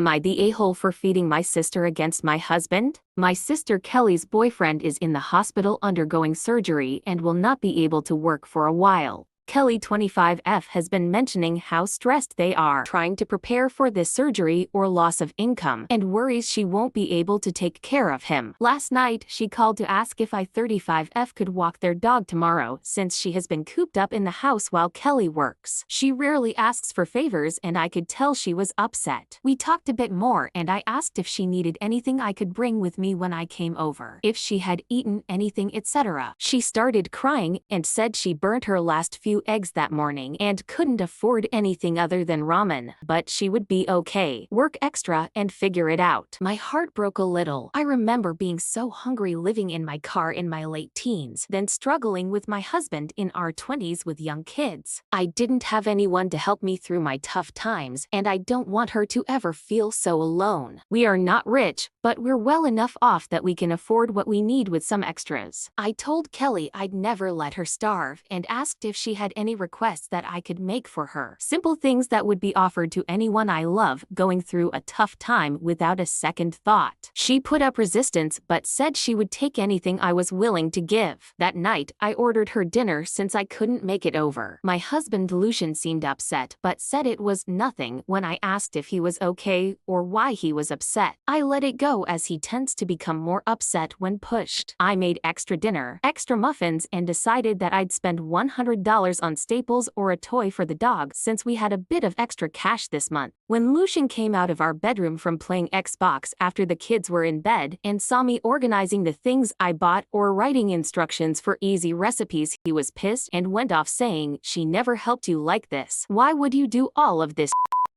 Am I the a-hole for feeding my sister against my husband? My sister Kelly's boyfriend is in the hospital undergoing surgery and will not be able to work for a while. Kelly 25F has been mentioning how stressed they are trying to prepare for this surgery or loss of income and worries she won't be able to take care of him. Last night, she called to ask if I 35F could walk their dog tomorrow since she has been cooped up in the house while Kelly works. She rarely asks for favors and I could tell she was upset. We talked a bit more and I asked if she needed anything I could bring with me when I came over, if she had eaten anything, etc. She started crying and said she burnt her last few eggs that morning and couldn't afford anything other than ramen, but she would be okay. Work extra and figure it out. My heart broke a little. I remember being so hungry living in my car in my late teens, then struggling with my husband in our 20s with young kids. I didn't have anyone to help me through my tough times, and I don't want her to ever feel so alone. We are not rich, but we're well enough off that we can afford what we need with some extras. I told Kelly I'd never let her starve and asked if she had any requests that I could make for her. Simple things that would be offered to anyone I love going through a tough time without a second thought. She put up resistance but said she would take anything I was willing to give. That night, I ordered her dinner since I couldn't make it over. My husband Lucian seemed upset but said it was nothing when I asked if he was okay or why he was upset. I let it go as he tends to become more upset when pushed. I made extra dinner, extra muffins, and decided that I'd spend $100 on staples or a toy for the dog since we had a bit of extra cash this month. When Lucian came out of our bedroom from playing Xbox after the kids were in bed and saw me organizing the things I bought or writing instructions for easy recipes, he was pissed and went off saying, "She never helped you like this. Why would you do all of this?"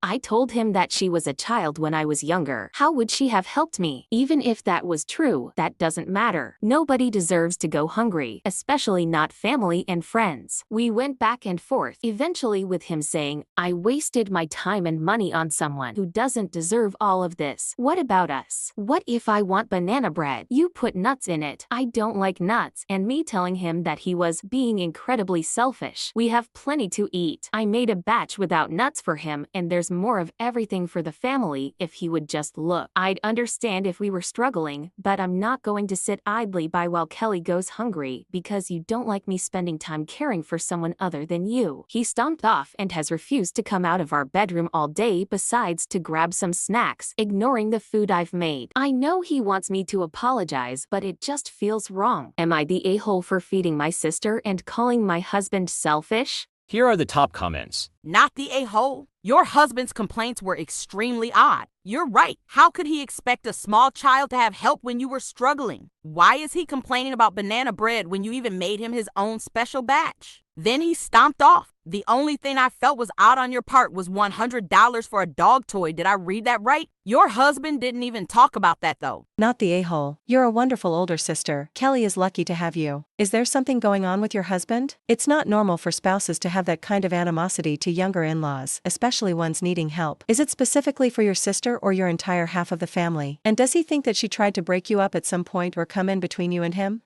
I told him that she was a child when I was younger. How would she have helped me? Even if that was true, that doesn't matter. Nobody deserves to go hungry, especially not family and friends. We went back and forth, eventually with him saying, "I wasted my time and money on someone who doesn't deserve all of this. What about us? What if I want banana bread? You put nuts in it. I don't like nuts." And me telling him that he was being incredibly selfish. We have plenty to eat. I made a batch without nuts for him, and there's more of everything for the family if he would just look. I'd understand if we were struggling, but I'm not going to sit idly by while Kelly goes hungry because you don't like me spending time caring for someone other than you. He stomped off and has refused to come out of our bedroom all day besides to grab some snacks, ignoring the food I've made. I know he wants me to apologize, but it just feels wrong. Am I the a-hole for feeding my sister and calling my husband selfish? Here are the top comments. Not the a-hole. Your husband's complaints were extremely odd. You're right. How could he expect a small child to have help when you were struggling? Why is he complaining about banana bread when you even made him his own special batch? Then he stomped off. The only thing I felt was odd on your part was $100 for a dog toy. Did I read that right? Your husband didn't even talk about that though. Not the a-hole. You're a wonderful older sister. Kelly is lucky to have you. Is there something going on with your husband? It's not normal for spouses to have that kind of animosity to younger in-laws, especially ones needing help. Is it specifically for your sister or your entire half of the family? And does he think that she tried to break you up at some point or come in between you and him?